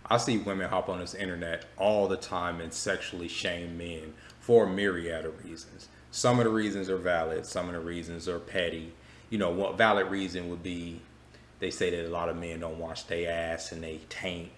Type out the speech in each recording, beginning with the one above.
I see women hop on this internet all the time and sexually shame men for a myriad of reasons. Some of the reasons are valid, some of the reasons are petty. You know, one valid reason would be they say that a lot of men don't wash their ass and they taint.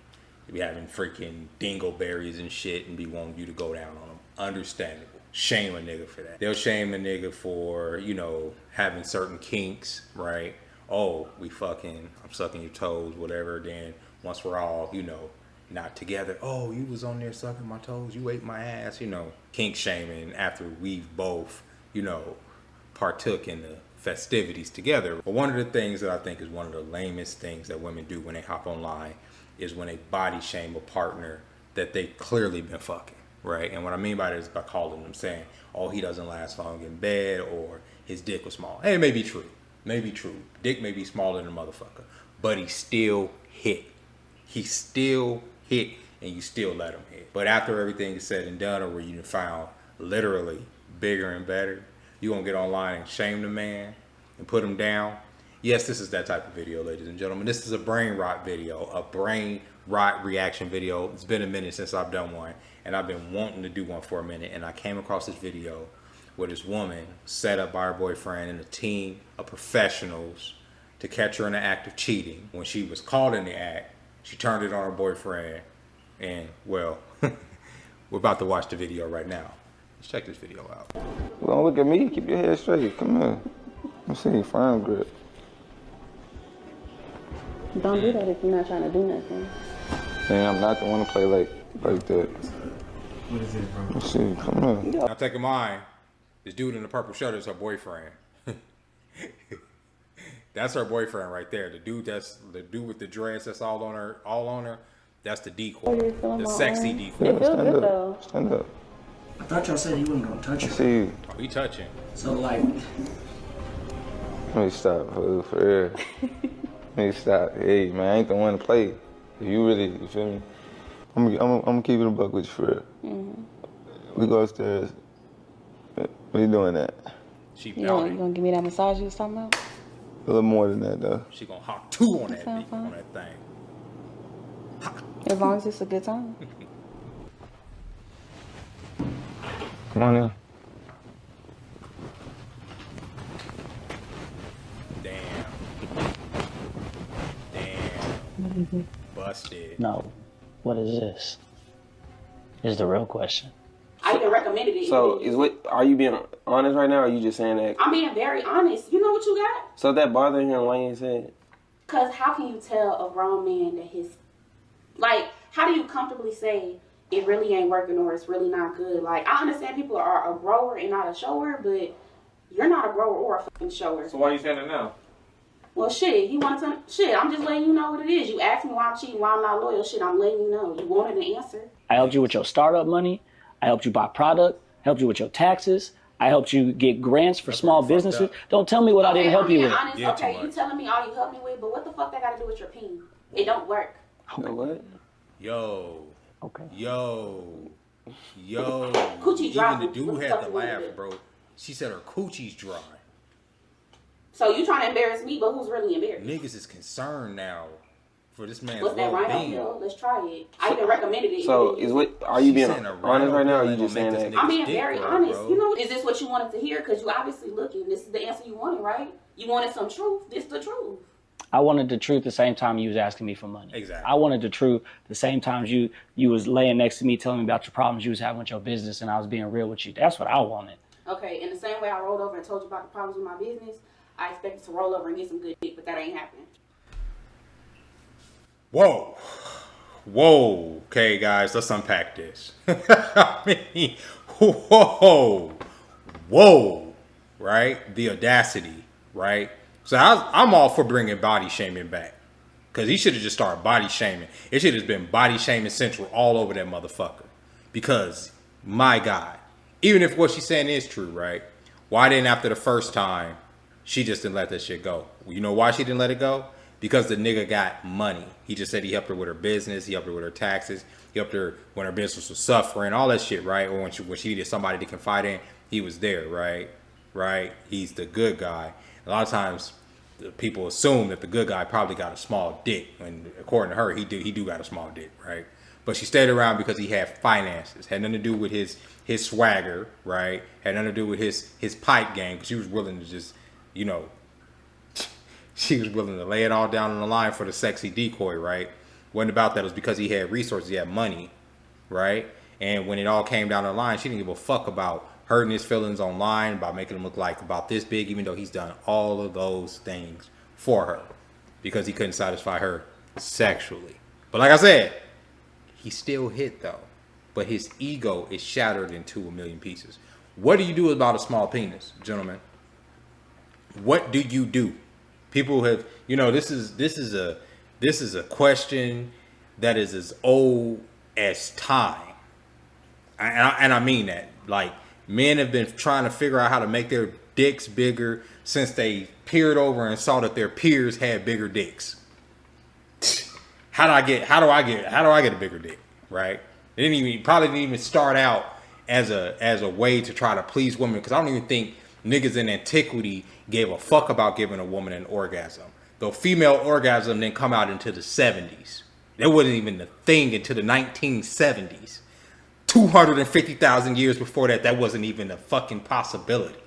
They be having freaking dingleberries and shit and be wanting you to go down on them. Understandable. Shame a nigga for that. They'll shame a nigga for, you know, having certain kinks, right? Oh, we fucking, I'm sucking your toes, whatever. Then once we're all, you know, not together, oh, you was on there sucking my toes, you ate my ass, you know, kink shaming after we've both, you know, partook in the festivities together. But one of the things that I think is one of the lamest things that women do when they hop online is when they body shame a partner that they clearly been fucking, right? And what I mean by that is by calling them saying, oh, he doesn't last long in bed, or his dick was small. Hey, it may be true. Maybe true. Dick may be smaller than a motherfucker, but he still hit. He still hit, and you still let him hit. But after everything is said and done, or where you found literally bigger and better, you gonna get online and shame the man and put him down. Yes, this is that type of video, ladies and gentlemen. This is a brain rot video, a brain rot reaction video. It's been a minute since I've done one, and I've been wanting to do one for a minute, and I came across this video where this woman set up by her boyfriend and a team of professionals to catch her in the act of cheating. When she was caught in the act, she turned it on her boyfriend, and well, we're about to watch the video right now. Let's check this video out. Well, don't look at me. Keep your head straight. Come here. Let's see. Firm grip. Don't do that if you're not trying to do nothing. Man, I'm not the one to play like that. What is it, bro? Let's see. Come here. Now take in mind, this dude in the purple shirt is her boyfriend. That's her boyfriend right there. The dude with the dress that's all on her. That's the decoy, the sexy decoy. It feels good though. Stand up. I thought y'all said he wasn't gonna touch Let's it. see. Oh, he touching. So like, Let me stop, for real. Let me stop. Hey, man, I ain't the one to play. If you really, you feel me? I'm gonna keep it a buck with you, for real. We go upstairs. What are you doing that? She You pouting. gonna give me that massage you was talking about? A little more than that, though. She gonna hop two on that sound beat, fun. on that thing. As long as it's a good time. Come on in. Damn. Busted. No. What is this? Is the real question. I even recommended it. So, are you being honest right now, or are you just saying that? I'm being very honest. You know what you got? So that bothering him, why you ain't say it? Because how can you tell a grown man that how do you comfortably say it really ain't working or it's really not good? Like, I understand people are a grower and not a shower, but you're not a grower or a fucking shower. So why are you saying it now? Well, shit, he wanted to, I'm just letting you know what it is. You asked me why I'm cheating, why I'm not loyal. Shit, I'm letting you know. You wanted an answer. I helped you with your startup money. I helped you buy product. Helped you with your taxes. I helped you get grants for small businesses. Don't tell me what I didn't help you with. Honest, Yeah, okay, too you much. telling me all you helped me with, but what the fuck that got to do with your peen? It don't work. Okay. What? Yo. Okay. Yo. Coochie dry. Even the dude What the had fuck to you wanna laugh, do? bro. She said her coochie's dry. So you trying to embarrass me, but who's really embarrassed? Niggas is concerned now for this man's What's that rhino well-being. pill? Let's try it. I even recommended it. So are you She being saying a honest rhino right now, or pill are ain't you just gonna saying make that? this I'm being dick very grow, honest. bro. You know, is this what you wanted to hear? Because you obviously looking. This is the answer you wanted, right? You wanted some truth. This the truth. I wanted the truth the same time you was asking me for money. Exactly. I wanted the truth the same time you was laying next to me telling me about your problems you was having with your business, and I was being real with you. That's what I wanted. Okay, in the same way I rolled over and told you about the problems with my business, I expected to roll over and get some good dick, but that ain't happening. Whoa. Okay, guys, let's unpack this. I mean, whoa. Right? The audacity, right? So I'm all for bringing body shaming back. Because he should have just started body shaming. It should have been body shaming central all over that motherfucker. Because, my God, even if what she's saying is true, right? Why didn't after the first time, she just didn't let that shit go? You know why she didn't let it go? Because the nigga got money. He just said he helped her with her business. He helped her with her taxes. He helped her when her business was suffering, all that shit, right? Or when she needed somebody to confide in, he was there, right? Right? He's the good guy. A lot of times, people assume that the good guy probably got a small dick, and according to her, he do got a small dick, right? But she stayed around because he had finances. Had nothing to do with his swagger, right? Had nothing to do with his pipe game, because she was willing to just, you know, she was willing to lay it all down on the line for the sexy decoy, right? Wasn't about that. It was because he had resources, he had money, right? And when it all came down the line, she didn't give a fuck about hurting his feelings online, about making him look like about this big, even though he's done all of those things for her because he couldn't satisfy her sexually. But like I said, he still hit though. But his ego is shattered into a million pieces. What do you do about a small penis, gentlemen? What do you do? People have, you know, this is a question that is as old as time. And I mean that. Like, men have been trying to figure out how to make their dicks bigger since they peered over and saw that their peers had bigger dicks. How do I get a bigger dick, right? It probably didn't even start out as a way to try to please women, because I don't even think niggas in antiquity gave a fuck about giving a woman an orgasm. The female orgasm didn't come out into the 70s. That wasn't even the thing until the 1970s. 250,000 years before that, that wasn't even a fucking possibility.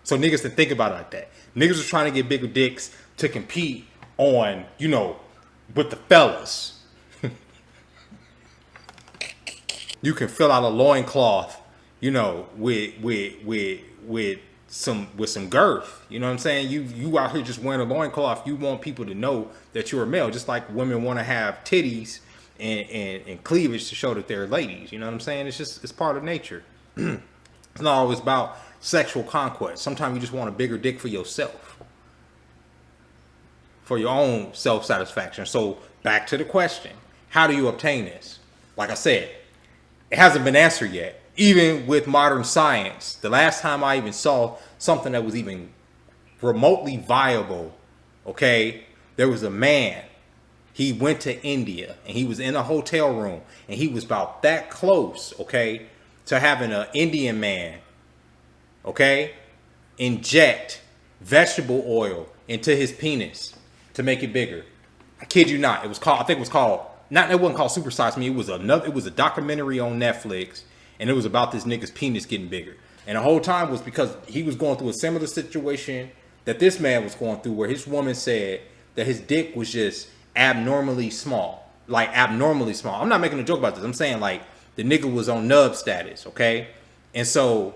So niggas to think about it like that. Niggas was trying to get bigger dicks to compete on, you know, with the fellas. You can fill out a loincloth, you know, with some girth. You know what I'm saying? You out here just wearing a loincloth. You want people to know that you're a male, just like women want to have titties and cleavage to show that they're ladies. You know what I'm saying? It's part of nature. It's not always about sexual conquest. Sometimes you just want a bigger dick for yourself, for your own self-satisfaction. So back to the question, how do you obtain this? Like I said, it hasn't been answered yet. Even with modern science, the last time I even saw something that was even remotely viable, okay, there was a man. He went to India and he was in a hotel room and he was about that close, okay, to having an Indian man, okay, inject vegetable oil into his penis to make it bigger. I kid you not. It was called, I think it was called, it wasn't called Super Size Me. It was a documentary on Netflix, and it was about this nigga's penis getting bigger. And the whole time was because he was going through a similar situation that this man was going through, where his woman said that his dick was just abnormally small. Like abnormally small. I'm not making a joke about this. I'm saying like the nigga was on nub status, okay? And so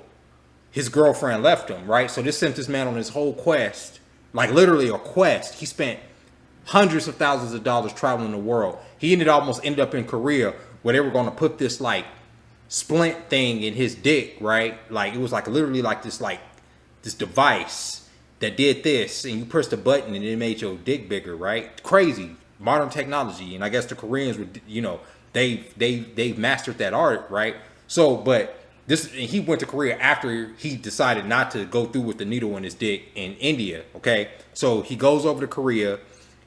his girlfriend left him, right? So this sent this man on his whole quest, like literally a quest. He spent hundreds of thousands of dollars traveling the world. He almost ended up in Korea, where they were going to put this like splint thing in his dick, right? Like it was like literally like this device that did this, and you pressed a button and it made your dick bigger, right? Crazy modern technology. And I guess the Koreans would, you know, they've mastered that art, right? So, but he went to Korea after he decided not to go through with the needle in his dick in India, okay? So he goes over to Korea.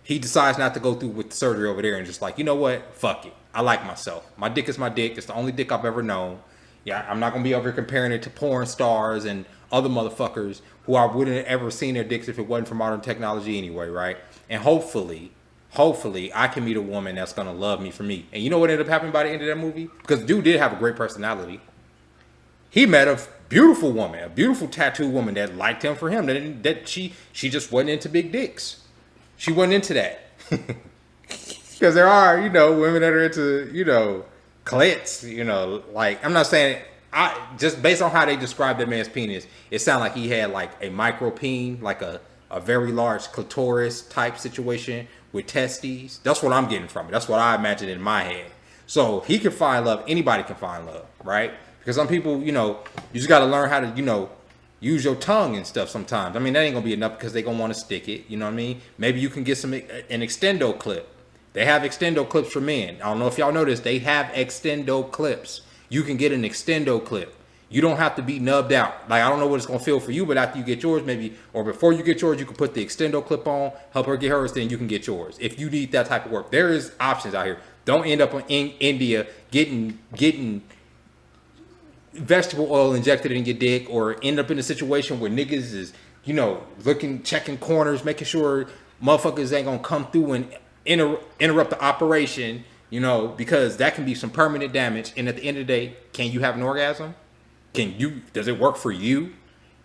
He decides not to go through with the surgery over there and just like, you know what? Fuck it. I like myself. My dick is my dick. It's the only dick I've ever known. Yeah, I'm not going to be over here comparing it to porn stars and other motherfuckers who I wouldn't have ever seen their dicks if it wasn't for modern technology anyway, right? And hopefully I can meet a woman that's going to love me for me. And you know what ended up happening by the end of that movie? Because the dude did have a great personality. He met a beautiful woman, a beautiful tattooed woman that liked him for him. That she just wasn't into big dicks. She wasn't into that. Because there are, you know, women that are into, you know, clits, you know, like, I'm not saying, just based on how they described that man's penis, it sounded like he had like a micro peen, like a very large clitoris type situation with testes. That's what I'm getting from it. That's what I imagine in my head. So if he can find love, anybody can find love, right? Because some people, you know, you just got to learn how to, you know, use your tongue and stuff sometimes. I mean, that ain't gonna be enough because they gonna want to stick it. You know what I mean? Maybe you can get an extendo clip. They have extendo clips for men. I don't know if y'all know this. They have extendo clips. You can get an extendo clip. You don't have to be nubbed out. Like, I don't know what it's gonna feel for you, but after you get yours, maybe, or before you get yours, you can put the extendo clip on, help her get hers, then you can get yours. If you need that type of work, there is options out here. Don't end up in India getting vegetable oil injected in your dick, or end up in a situation where niggas is you know, checking corners, making sure motherfuckers ain't gonna come through and interrupt the operation, you know, because that can be some permanent damage. And at the end of the day, can you have an orgasm? Does it work for you?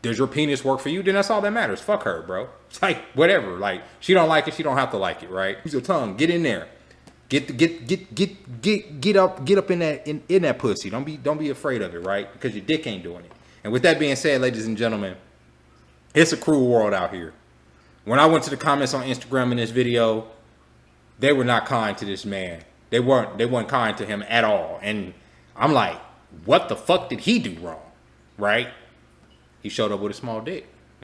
Does your penis work for you? Then that's all that matters. Fuck her, bro. It's like, whatever. Like, she don't like it, she don't have to like it, right? Use your tongue. Get in there. Get up in that pussy. Don't be afraid of it, right? Because your dick ain't doing it. And with that being said, ladies and gentlemen, it's a cruel world out here. When I went to the comments on Instagram in this video, they were not kind to this man. They weren't kind to him at all. And I'm like, what the fuck did he do wrong? Right? He showed up with a small dick.